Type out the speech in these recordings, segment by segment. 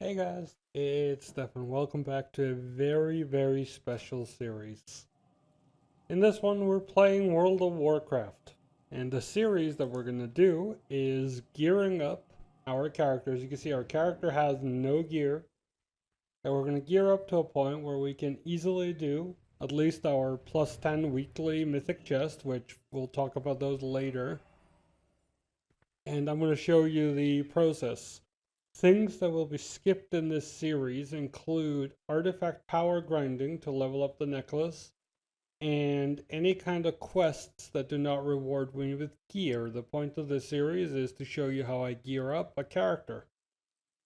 Hey guys, it's Stefan. Welcome back to a very special series. In this one, we're playing World of Warcraft. And the series that we're going to do is gearing up our characters. You can see our character has no gear. And we're going to gear up to a point where we can easily do at least our plus 10 weekly mythic chest, which we'll talk about those later. And I'm going to show you the process. Things that will be skipped in this series include artifact power grinding to level up the necklace, and any kind of quests that do not reward me with gear. The point of this series is to show you how I gear up a character.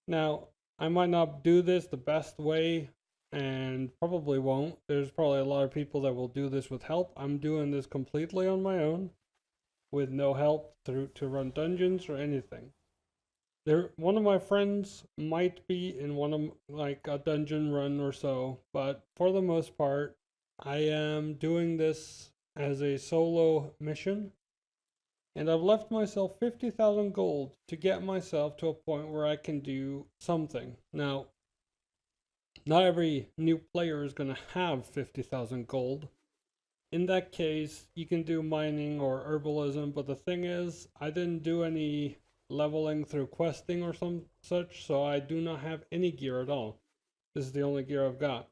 Now, I might not do this the best way, and probably won't. There's probably a lot of people that will do this with help. I'm doing this completely on my own, with no help to run dungeons or anything. One of my friends might be in one of like a dungeon run or so, but for the most part, I am doing this as a solo mission, and I've left myself 50,000 gold to get myself to a point where I can do something. Now, not every new player is going to have 50,000 gold. In that case, you can do mining or herbalism, but the thing is, I didn't do any leveling through questing or some such, so I do not have any gear at all. This is the only gear I've got.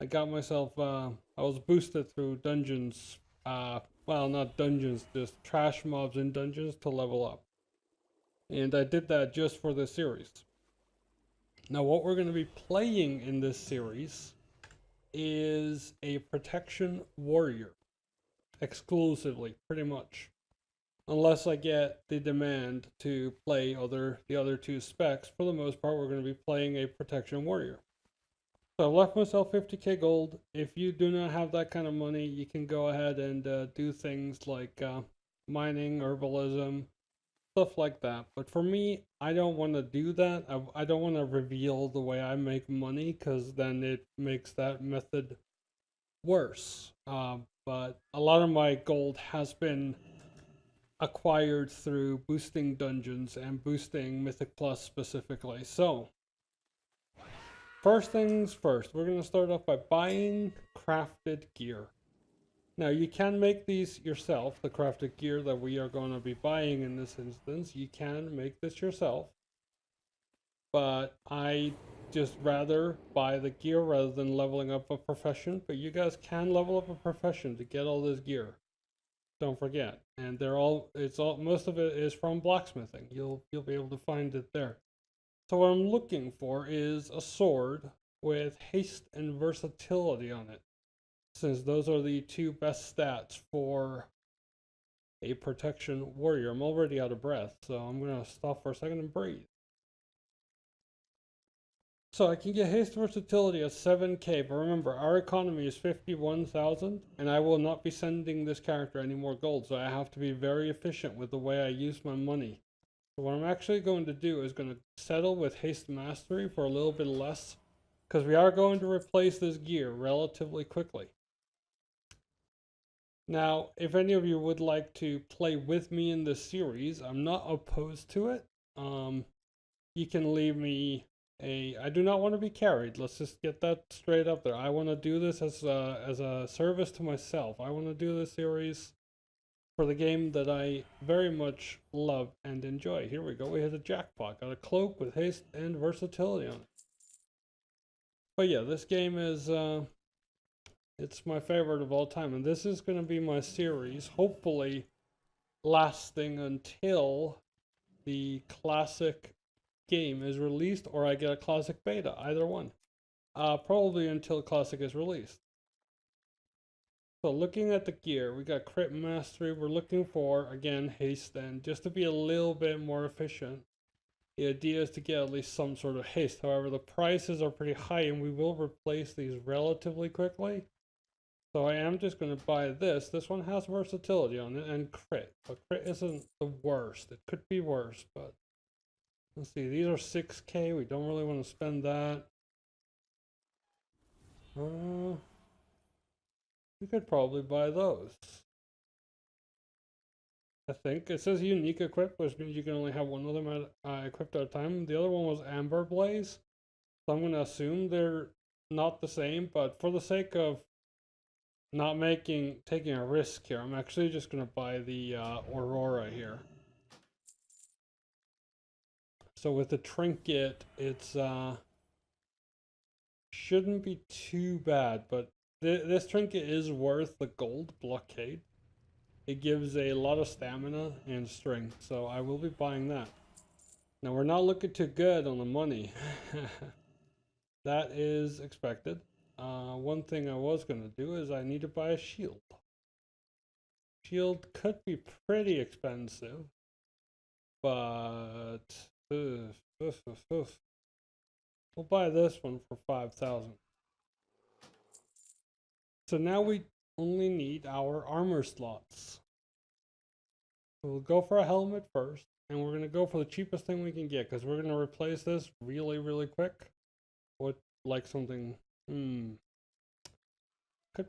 I got myself, I was boosted through dungeons, well, not dungeons, just trash mobs in dungeons to level up. And I did that just for this series. Now, what we're going to be playing in this series is a protection warrior exclusively, pretty much. Unless I get the demand to play the other two specs, for the most part, we're going to be playing a protection warrior. So I've left myself 50k gold. If you do not have that kind of money, you can go ahead and do things like mining, herbalism, stuff like that. But for me, I don't want to do that. I don't want to reveal the way I make money because then it makes that method worse. But a lot of my gold has been acquired through boosting dungeons and boosting Mythic Plus specifically. So, first things first, we're going to start off by buying crafted gear. Now, you can make these yourself, the crafted gear that we are going to be buying in this instance. You can make this yourself, but I just rather buy the gear rather than leveling up a profession. But you guys can level up a profession to get all this gear. Don't forget. And most of it is from blacksmithing. You'll be able to find it there. So what I'm looking for is a sword with haste and versatility on it, since those are the two best stats for a protection warrior. I'm already out of breath, so I'm gonna stop for a second and breathe. So I can get haste versatility at 7k, but remember, our economy is 51,000, and I will not be sending this character any more gold, so I have to be very efficient with the way I use my money. So what I'm actually going to do is going to settle with haste mastery for a little bit less, because we are going to replace this gear relatively quickly. Now, if any of you would like to play with me in this series, I'm not opposed to it. You can leave me I do not want to be carried. Let's just get that straight up there. I want to do this as a service to myself. I want to do this series for the game that I very much love and enjoy. Here we go. We hit a jackpot. Got a cloak with haste and versatility on it. But yeah, this game is it's my favorite of all time, and this is going to be my series, hopefully lasting until the classic game is released or I get a classic beta, either one. Probably until classic is released. So looking at the gear, we got crit mastery. We're looking for, again, haste, and just to be a little bit more efficient, the idea is to get at least some sort of haste. However, the prices are pretty high and we will replace these relatively quickly. So I am just going to buy this. This one has versatility on it and crit. But crit isn't the worst. It could be worse, but let's see, these are 6k. We don't really want to spend that. We could probably buy those. I think it says unique equip, which means you can only have one of them equipped at a time. The other one was Amber Blaze. So I'm going to assume they're not the same, but for the sake of not taking a risk here, I'm actually just going to buy the Aurora here. So with the trinket, it's shouldn't be too bad, but this trinket is worth the gold blockade. It gives a lot of stamina and strength, so I will be buying that. Now we're not looking too good on the money. That is expected. One thing I was going to do is I need to buy a shield. Shield could be pretty expensive, but we'll buy this one for 5,000. So now we only need our armor slots. We'll go for a helmet first, and we're going to go for the cheapest thing we can get, because we're going to replace this really, really quick. What, like something, could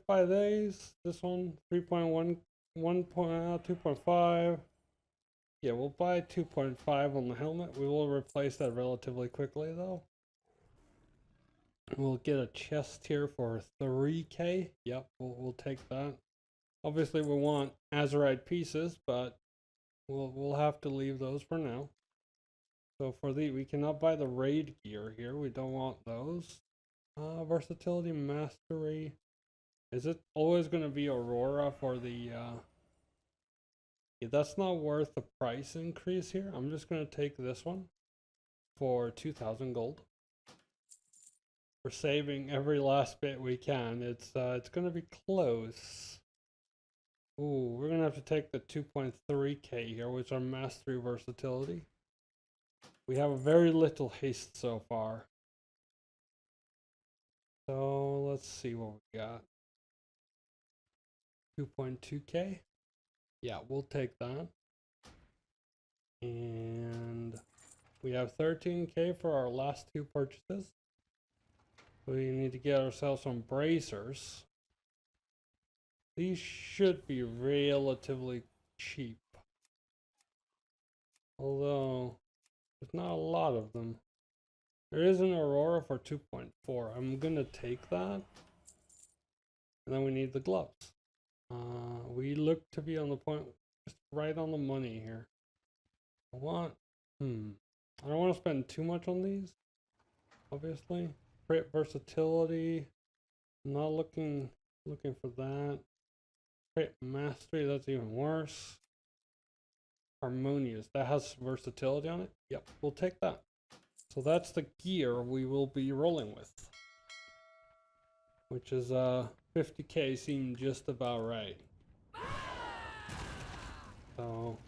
buy these. This one, 3.1, 2.5. Yeah, we'll buy 2.5 on the helmet. We will replace that relatively quickly, though. We'll get a chest here for 3k. Yep, we'll take that. Obviously, we want Azeroth pieces, but we'll have to leave those for now. So for we cannot buy the raid gear here. We don't want those. Versatility, mastery. Is it always going to be Aurora for the... Yeah, that's not worth the price increase here. I'm just going to take this one for 2,000 gold. We're saving every last bit we can. It's going to be close. Ooh, we're going to have to take the 2.3k here, which are mastery versatility. We have very little haste so far. So let's see what we got. 2.2k. Yeah, we'll take that. And we have 13k for our last two purchases. We need to get ourselves some bracers. These should be relatively cheap. Although, there's not a lot of them. There is an Aurora for 2.4. I'm gonna take that. And then we need the gloves. We look to be on the point, just right on the money here. I don't want to spend too much on these, obviously. Crit versatility, not looking for that. Crit mastery, that's even worse. Harmonious, that has versatility on it. Yep, we'll take that. So that's the gear we will be rolling with, which is 50k seemed just about right. So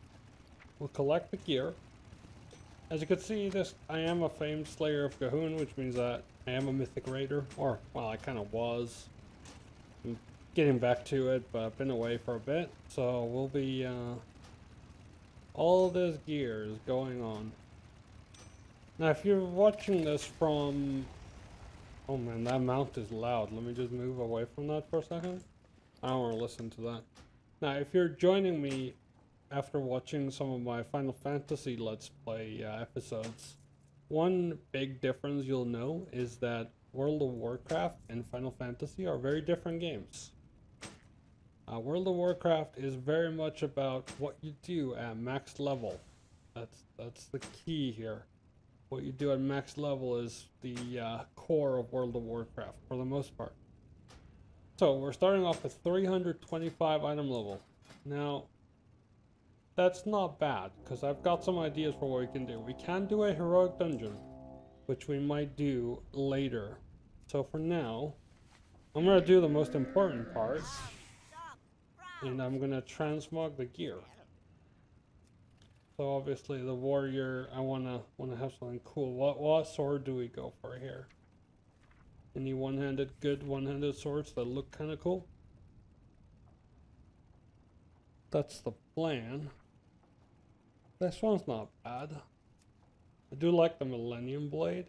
we'll collect the gear. As you can see, I am a famed slayer of Cahoon, which means that I am a mythic raider, or well, I kind of was. I'm getting back to it, but I've been away for a bit. So we'll be all this gear is going on. Now, if you're watching this from, oh man, that mount is loud. Let me just move away from that for a second. I don't want to listen to that. Now, if you're joining me after watching some of my Final Fantasy Let's Play episodes, one big difference you'll know is that World of Warcraft and Final Fantasy are very different games. World of Warcraft is very much about what you do at max level. That's the key here. What you do at max level is the core of World of Warcraft for the most part. So we're starting off with 325 item level. Now, that's not bad, because I've got some ideas for what we can do. We can do a heroic dungeon, which we might do later. So for now, I'm going to do the most important part, and I'm going to transmog the gear. So obviously the warrior, I want to have something cool. What sword do we go for here? Any good one-handed swords that look kind of cool? That's the plan. This one's not bad. I do like the Millennium Blade.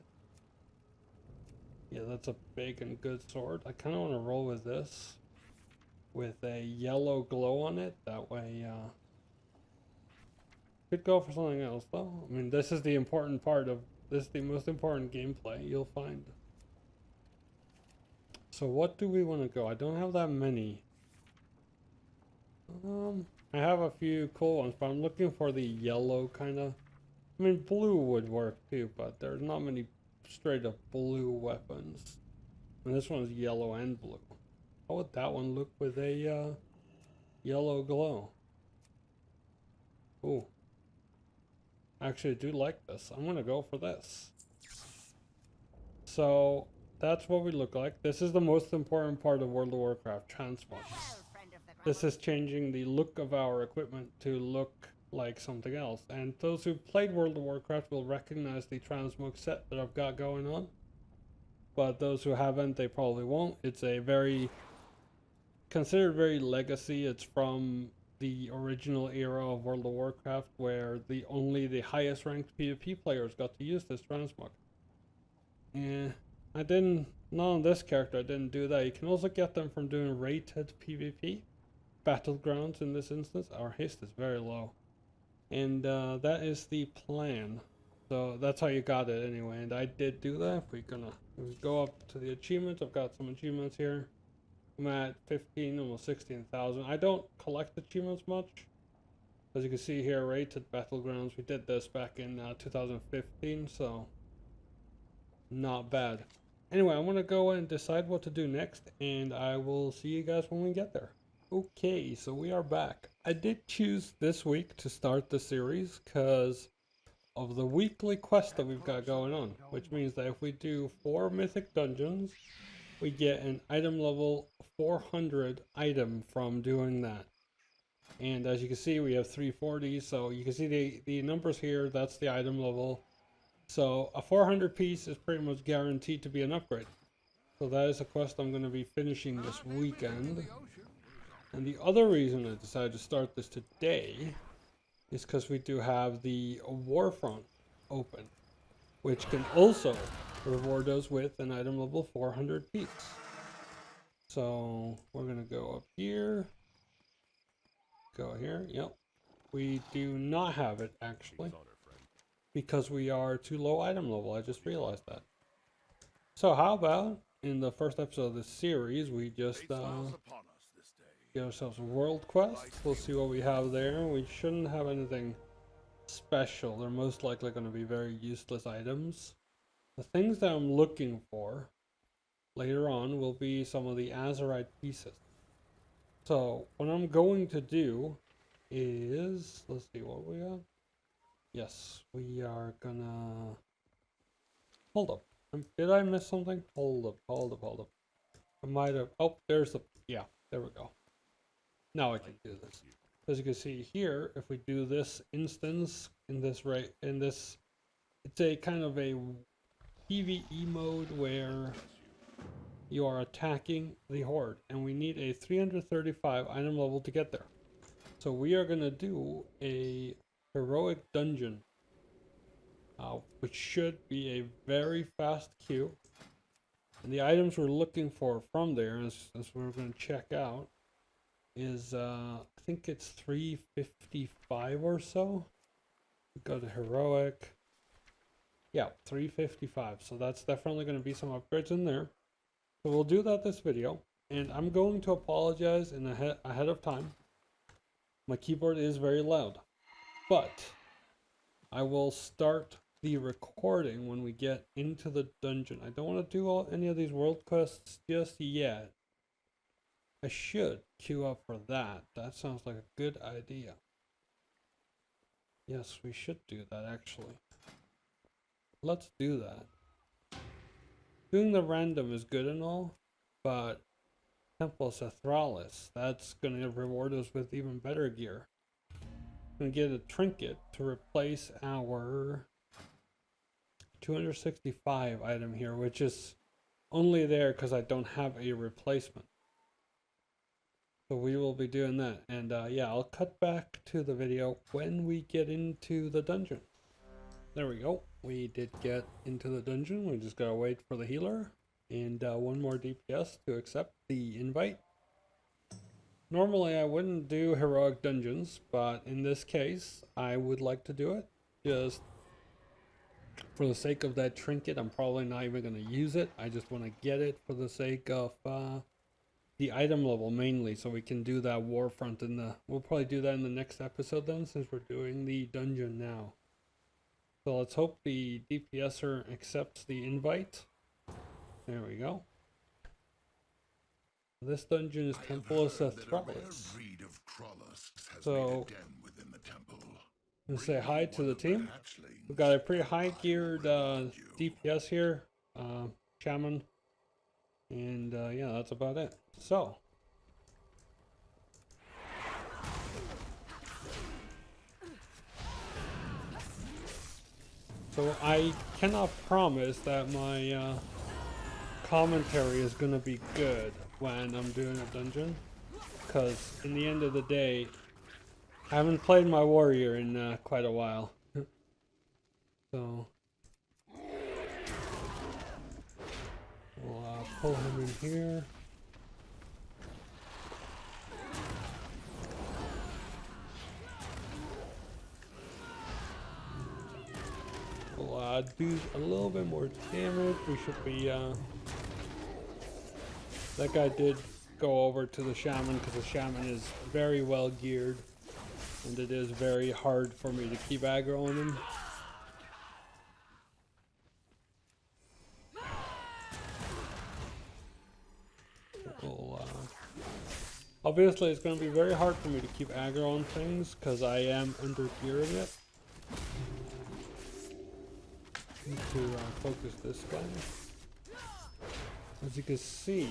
Yeah, that's a big and good sword. I kind of want to roll with this, with a yellow glow on it. That way, could go for something else though. I mean, this is the important part of This is the most important gameplay you'll find. So what do we want to go? I don't have that many. I have a few cool ones, but I'm looking for the yellow kind of. I mean, blue would work too, but there's not many straight up blue weapons. And this one's yellow and blue. How would that one look with a yellow glow? Ooh. Actually, I do like this. I'm gonna go for this. So that's what we look like. This is the most important part of World of Warcraft, Transmog. This is changing the look of our equipment to look like something else. And those who played World of Warcraft will recognize the Transmog set that I've got going on. But those who haven't, they probably won't. It's a considered very legacy. It's from the original era of World of Warcraft, where only the highest ranked PvP players got to use this transmog. And not on this character, I didn't do that. You can also get them from doing rated PvP battlegrounds. In this instance, our haste is very low, and that is the plan. So that's how you got it anyway, and I did do that. If we go up to the achievements, I've got some achievements here. I'm at 15, almost 16,000. I don't collect achievements much. As you can see here, rated battlegrounds. We did this back in 2015, so not bad. Anyway, I'm gonna go and decide what to do next, and I will see you guys when we get there. Okay, so we are back. I did choose this week to start the series because of the weekly quest that we've got going on, which means that if we do 4 mythic dungeons, we get an item level 400 item from doing that. And as you can see, we have 340, so you can see the numbers here. That's the item level. So a 400 piece is pretty much guaranteed to be an upgrade. So that is a quest I'm going to be finishing this weekend. And the other reason I decided to start this today is because we do have the Warfront open, which can also reward us with an item level 400 piece. So we're gonna go up here, go here. Yep, we do not have it actually because we are too low item level. I just realized that. So how about in the first episode of this series, we just get ourselves a world quest. We'll see what we have there. We shouldn't have anything special. They're most likely going to be very useless items. The things that I'm looking for later on will be some of the Azeroth pieces. So what I'm going to do is, let's see what we got. Yes, we are gonna, hold up. Did I miss something? Hold up. I might have, oh, there's the, yeah, there we go. Now I can do this. As you can see here, if we do this instance in this it's a kind of a PvE mode where you are attacking the horde, and we need a 335 item level to get there. So we are gonna do a heroic dungeon, which should be a very fast queue. And the items we're looking for from there, as we're gonna check out, is I think it's 355 or so. We go to heroic. Yeah, 355. So that's definitely going to be some upgrades in there. So we'll do that this video, and I'm going to apologize ahead of time. My keyboard is very loud, but I will start the recording when we get into the dungeon. I don't want to do any of these world quests just yet. I should queue up for that. That sounds like a good idea. Yes, we should do that actually. Let's do that. Doing the random is good and all, but Temple Sethralis, that's going to reward us with even better gear. I'm going to get a trinket to replace our 265 item here, which is only there because I don't have a replacement. So we will be doing that, and yeah, I'll cut back to the video when we get into the dungeon. There we go. We did get into the dungeon. We just gotta wait for the healer and one more DPS to accept the invite. Normally I wouldn't do heroic dungeons, but in this case I would like to do it. Just For the sake of that trinket, I'm probably not even going to use it. I just want to get it for the sake of the item level mainly, so we can do that war front in the... We'll probably do that in the next episode then, since we're doing the dungeon now. So let's hope the DPSer accepts the invite. There we go. This dungeon is Temple of Sethralius. So, I'm going to say hi to the team. We've got a pretty high geared DPS here, Shaman, and yeah, that's about it. So, I cannot promise that my commentary is going to be good when I'm doing a dungeon, because in the end of the day, I haven't played my warrior in quite a while. So we'll pull him in here. We'll do a little bit more damage. We should be that guy did go over to the shaman because the shaman is very well geared, and it is very hard for me to keep aggro on him. Obviously, it's going to be very hard for me to keep aggro on things because I am under gearing it. Need to focus this guy. As you can see,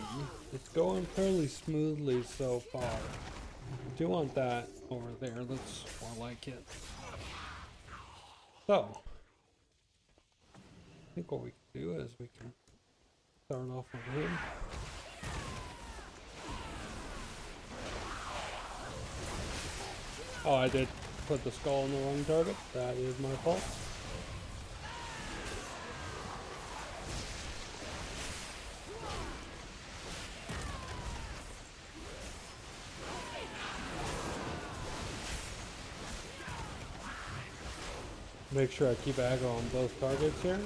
it's going fairly smoothly so far. I do want that over there. That's more like it. So, I think what we can do is we can start off with him. Oh, I did put the skull on the wrong target. That is my fault. Make sure I keep aggro on both targets here.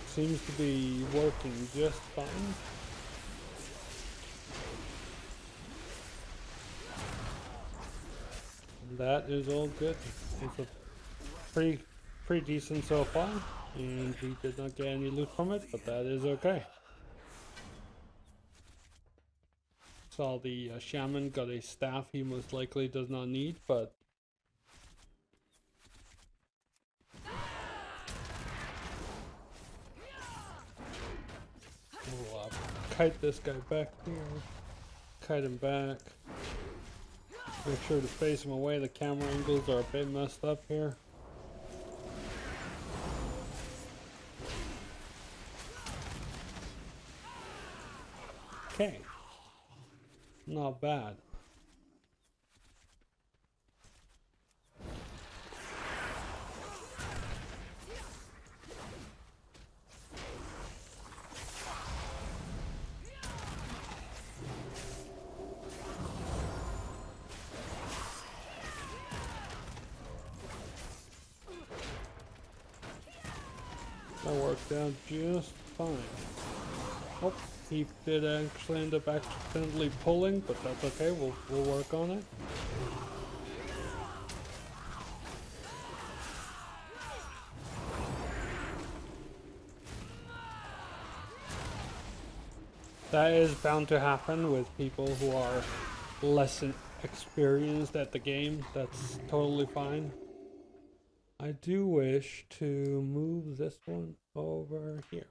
Seems to be working just fine. That is all good. It's a pretty decent so far, and we did not get any loot from it, but that is okay. Saw the shaman got a staff he most likely does not need, but we'll kite this guy back here. Kite him back. Make sure to face him away. The camera angles are a bit messed up here. Okay. Not bad. That worked out just fine. Oh, he did actually end up accidentally pulling, but that's okay. We'll work on it. That is bound to happen with people who are less experienced at the game. That's totally fine. I do wish to move this one over here.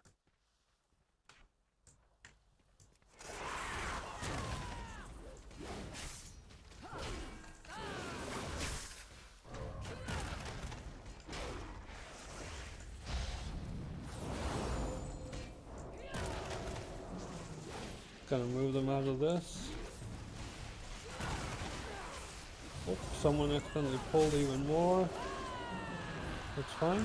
Gonna move them out of this. Oh, someone accidentally pulled even more. That's fine.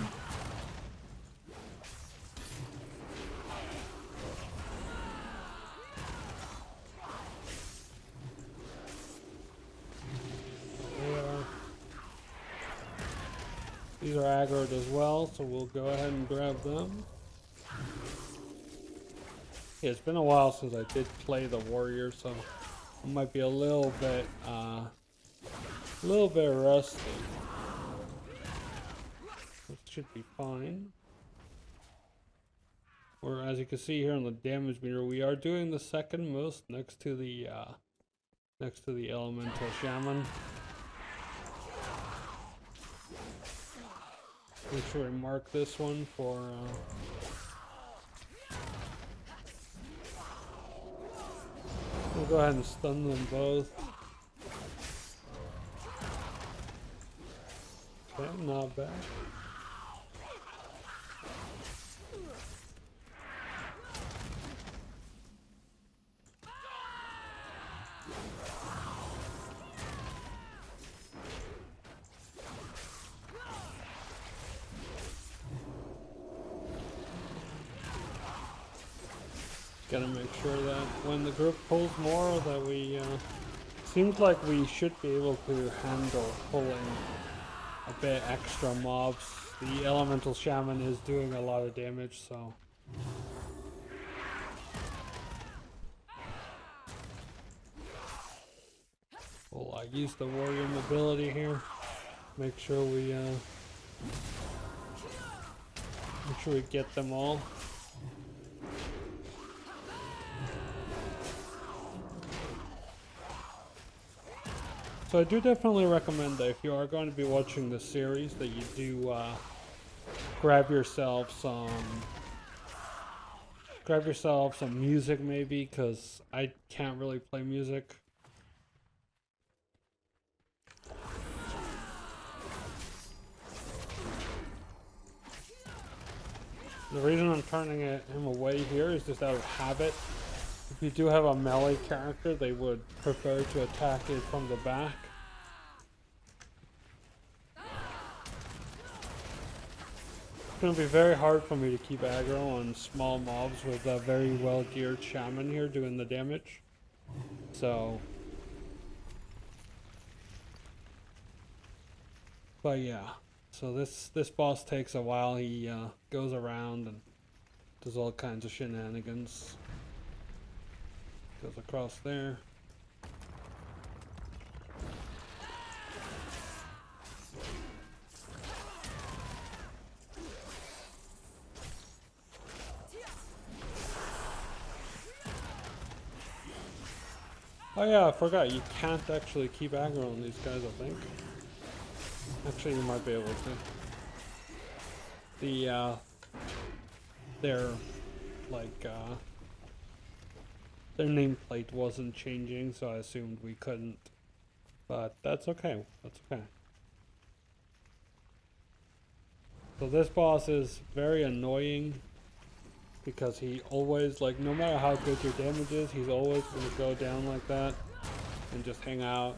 There we are. These are aggroed as well, so we'll go ahead and grab them. Yeah, it's been a while since I did play the warrior, so I might be a little bit rusty. This should be fine. Or as you can see here on the damage meter, we are doing the second most next to the elemental shaman. Make sure we mark this one for we'll go ahead and stun them both. Okay, not bad. Gotta make sure that when the group pulls more that we, seems like we should be able to handle pulling a bit extra mobs. The elemental shaman is doing a lot of damage, so. We'll use the warrior mobility here. Make sure we get them all. So I do definitely recommend that if you are going to be watching the series, that you do grab yourself some music maybe, because I can't really play music. The reason I'm turning him away here is just out of habit. If you do have a melee character, they would prefer to attack it from the back. It's going to be very hard for me to keep aggro on small mobs with a very well geared shaman here doing the damage. So, but yeah, so this boss takes a while. He goes around and does all kinds of shenanigans. Goes across there. Oh yeah, I forgot, you can't actually keep aggro on these guys, I think. Actually, you might be able to. Their nameplate wasn't changing, so I assumed we couldn't. But that's okay, that's okay. So this boss is very annoying because he always, like, no matter how good your damage is, he's always going to go down like that and just hang out.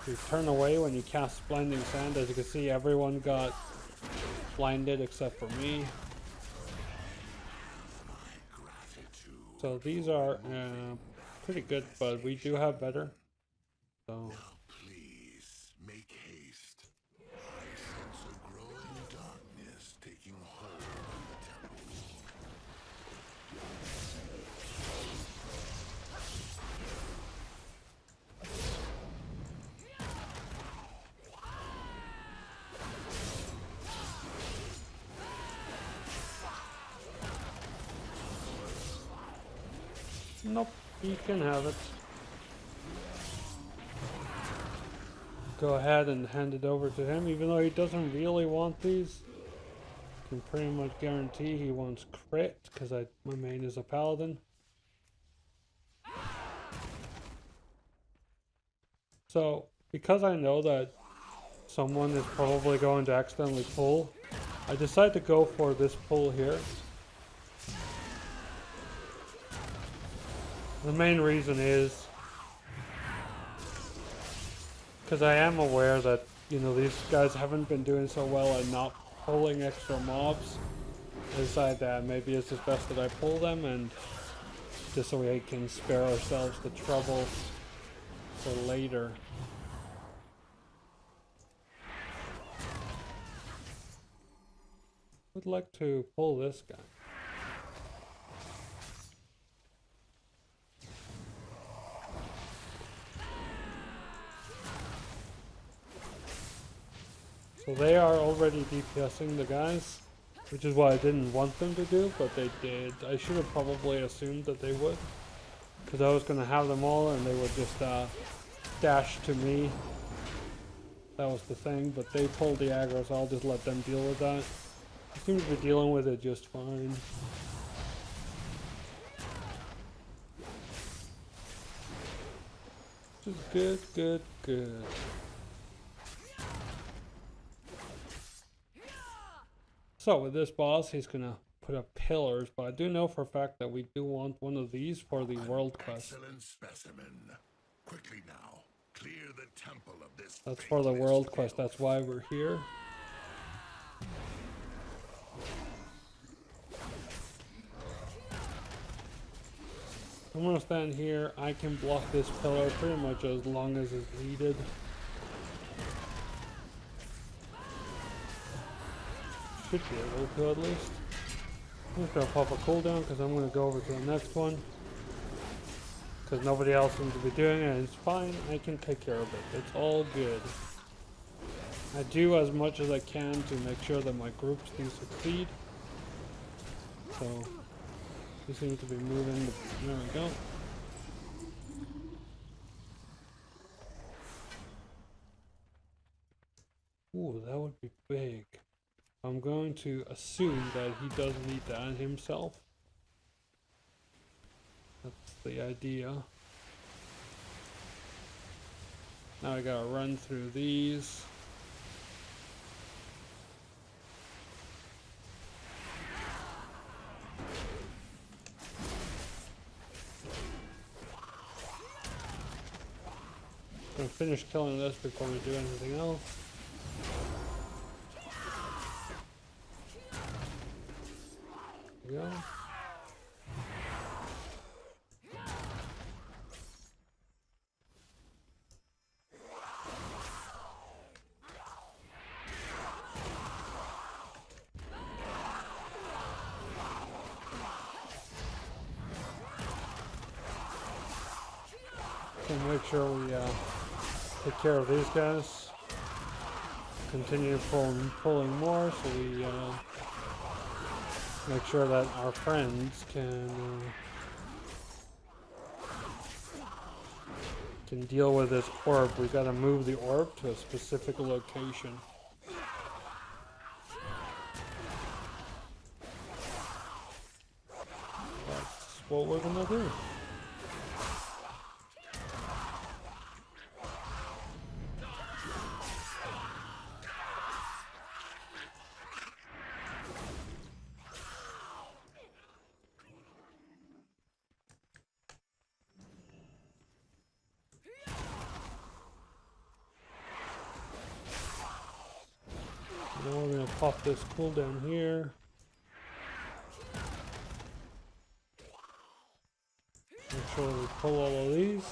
You turn away when you cast Blinding Sand. As you can see, everyone got blinded except for me. So these are pretty good, but we do have better. So. Please make haste. I sense a growing darkness taking hold of the temple. Nope, you can have it. Go ahead and hand it over to him, even though he doesn't really want these. Can pretty much guarantee he wants crit, because my main is a paladin. So, because I know that someone is probably going to accidentally pull, I decided to go for this pull here. The main reason is because I am aware that, you know, these guys haven't been doing so well at not pulling extra mobs. I decided that maybe it's just best that I pull them, and just so we can spare ourselves the trouble for later. would like to pull this guy. So they are already DPSing the guys, which is what I didn't want them to do, but they did. I should have probably assumed that they would, because I was going to have them all and they would just dash to me. That was the thing, but they pulled the aggro, so I'll just let them deal with that. They seem to be dealing with it just fine. Which is good, good, good. So with this boss, he's gonna put up pillars, but I do know for a fact that we do want one of these for the world quest. Excellent specimen. Quickly now, clear the temple of this. That's for the world quest. That's why we're here. I'm gonna stand here. I can block this pillar pretty much as long as it's needed. Should be able to at least. I'm just gonna pop a cooldown because I'm gonna go over to the next one. Because nobody else seems to be doing it, and it's fine. I can take care of it. It's all good. I do as much as I can to make sure that my groups do succeed. So, we seem to be moving. There we go. Ooh, that would be big. I'm going to assume that he does need that himself. That's the idea. Now I gotta run through these. Gonna finish killing this before we do anything else. There we go. So make sure we take care of these guys. Continue pulling more, so we make sure that our friends can deal with this orb. We gotta move the orb to a specific location. That's what we're gonna do. Now we're going to pop this cooldown here. Make sure we pull all of these.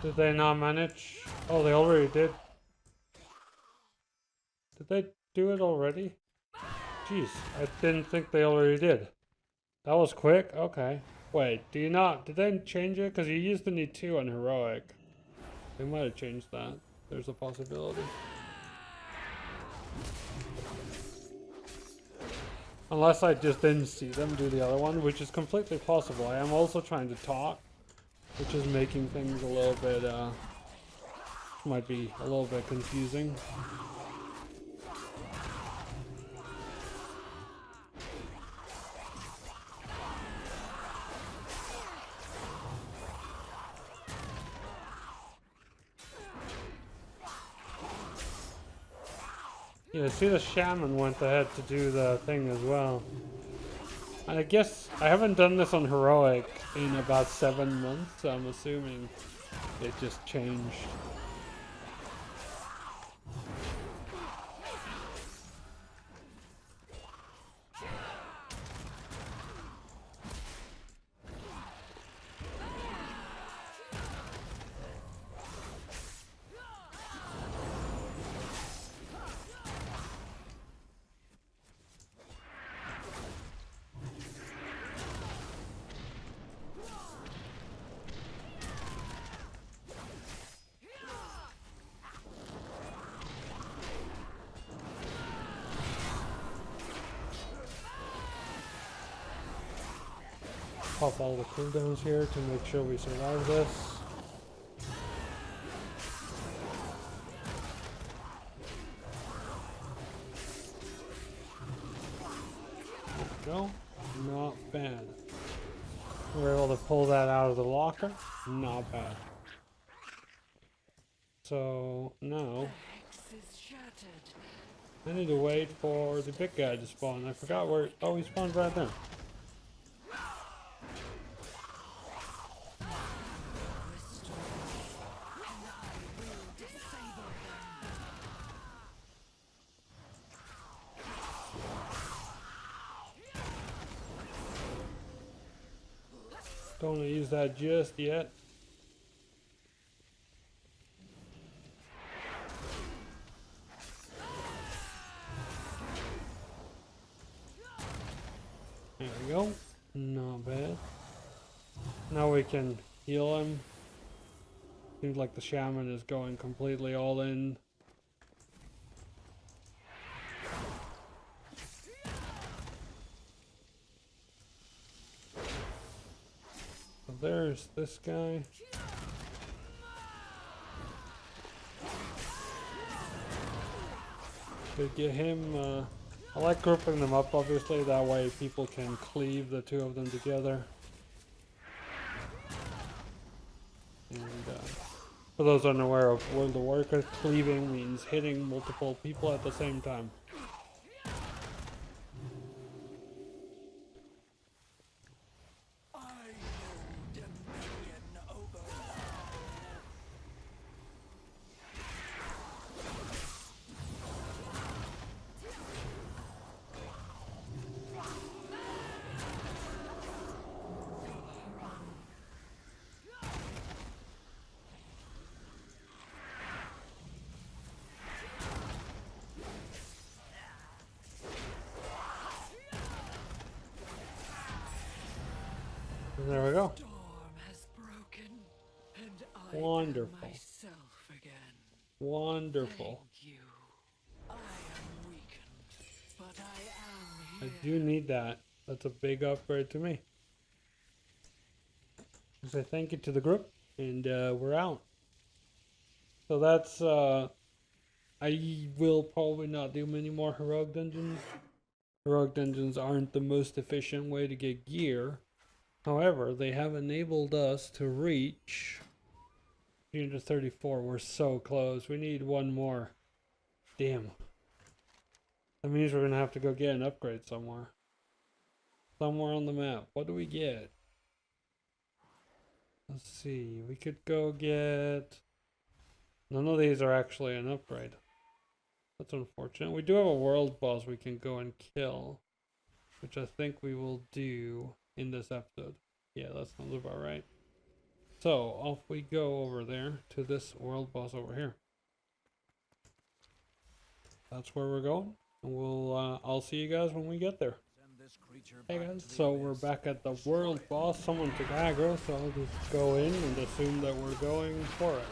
Did they not manage? Oh, they already did. Did they do it already? Jeez, I didn't think they already did. That was quick? Okay. Wait, do you not? Did they change it? Because you used to need 2 on heroic. They might have changed that. There's a possibility. Unless I just didn't see them do the other one, which is completely possible. I am also trying to talk, which is making things a little bit, might be a little bit confusing. Yeah, see, the shaman went ahead to do the thing as well. I guess I haven't done this on heroic in about 7 months, so I'm assuming it just changed. pop all the cooldowns here to make sure we survive this. There we go. Not bad. We were able to pull that out of the locker. Not bad. So now I need to wait for the big guy to spawn. I forgot where. Oh, he spawned right there. Don't want to use that just yet. There we go. Not bad. Now we can heal him. Seems like the shaman is going completely all in. So there's this guy. To get him, I like grouping them up, obviously, that way people can cleave the two of them together. And for those unaware of World of Warcraft, cleaving means hitting multiple people at the same time. There we go. Wonderful. Wonderful. I do need that. That's a big upgrade to me. So thank you to the group, and we're out. So that's I will probably not do many more heroic dungeons. Heroic dungeons aren't the most efficient way to get gear. However, they have enabled us to reach 334. We're so close. We need one more. Damn. That means we're going to have to go get an upgrade somewhere. Somewhere on the map. What do we get? Let's see. We could go get... None of these are actually an upgrade. That's unfortunate. We do have a world boss we can go and kill, which I think we will do in this episode. Yeah, that sounds about right. So off we go over there to this world boss over here. That's where we're going, and we'll I'll see you guys when we get there. Hey guys, so we're back at the world boss. Someone took aggro, so I'll just go in and assume that we're going for it.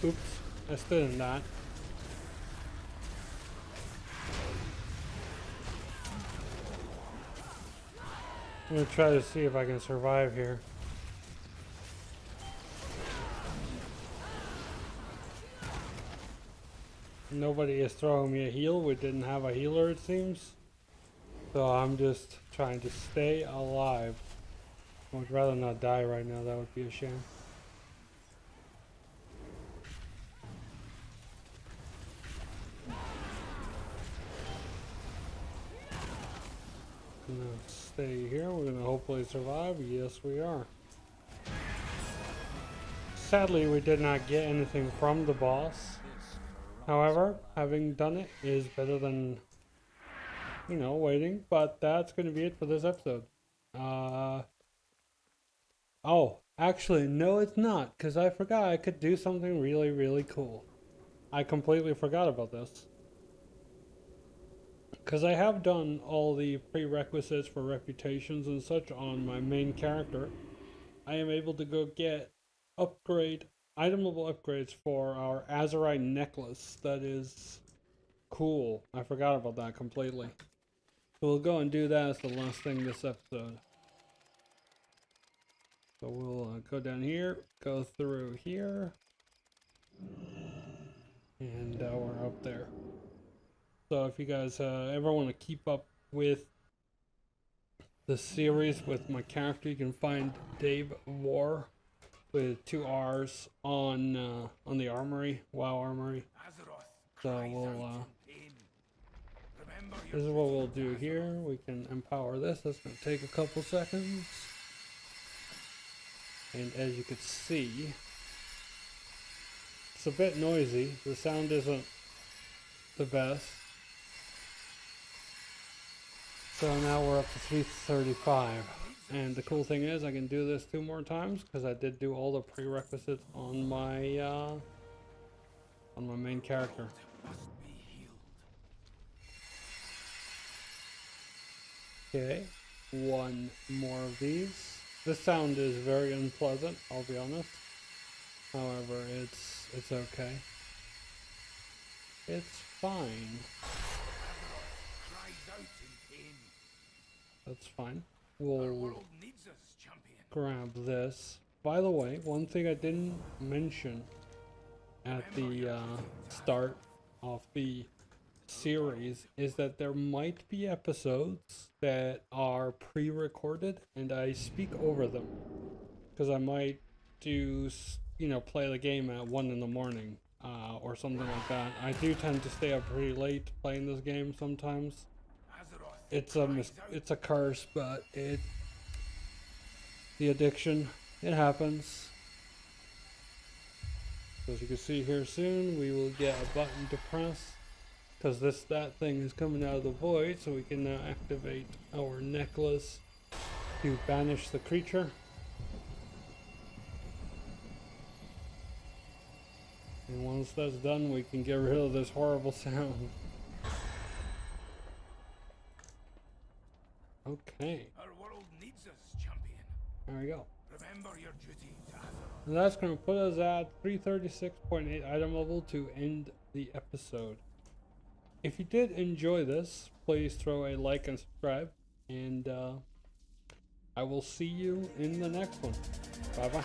Oops, I stood in that. I'm gonna try to see if I can survive here. Nobody is throwing me a heal. We didn't have a healer, it seems. So I'm just trying to stay alive. I would rather not die right now. That would be a shame. Gonna stay here. We're gonna hopefully survive. Yes, we are. Sadly, we did not get anything from the boss. However, having done it is better than, you know, waiting. But that's gonna be it for this episode. Oh, actually, no, it's not, because I forgot I could do something really, really cool. I completely forgot about this. Because I have done all the prerequisites for reputations and such on my main character. I am able to go get upgrade itemable upgrades for our Azeroth necklace. That is cool. I forgot about that completely. So we'll go and do that as the last thing this episode. So we'll go down here, go through here, and we're up there. So if you guys ever want to keep up with the series with my character, you can find Dave War with 2 R's on the armory, WoW Armory. So we'll this is what we'll do here. We can empower this. That's going to take a couple seconds. And as you can see, it's a bit noisy. The sound isn't the best. So now we're up to 335. And the cool thing is I can do this 2 more times because I did do all the prerequisites on my main character. Okay, 1 more of these. This sound is very unpleasant, I'll be honest. However, it's okay. It's fine. That's fine. We'll grab this. By the way, one thing I didn't mention at the start of the series is that there might be episodes that are pre-recorded and I speak over them. Because I might do, play the game at 1 in the morning or something like that. I do tend to stay up pretty late playing this game sometimes. It's a curse, but the addiction, it happens. So as you can see here soon, we will get a button to press because that thing is coming out of the void, so we can now activate our necklace to banish the creature. And once that's done, we can get rid of this horrible sound. Okay. Our world needs us, champion. There we go. Remember your duty to Azeroth. And that's going to put us at 336.8 item level to end the episode. If you did enjoy this, please throw a like and subscribe. And I will see you in the next one. Bye bye.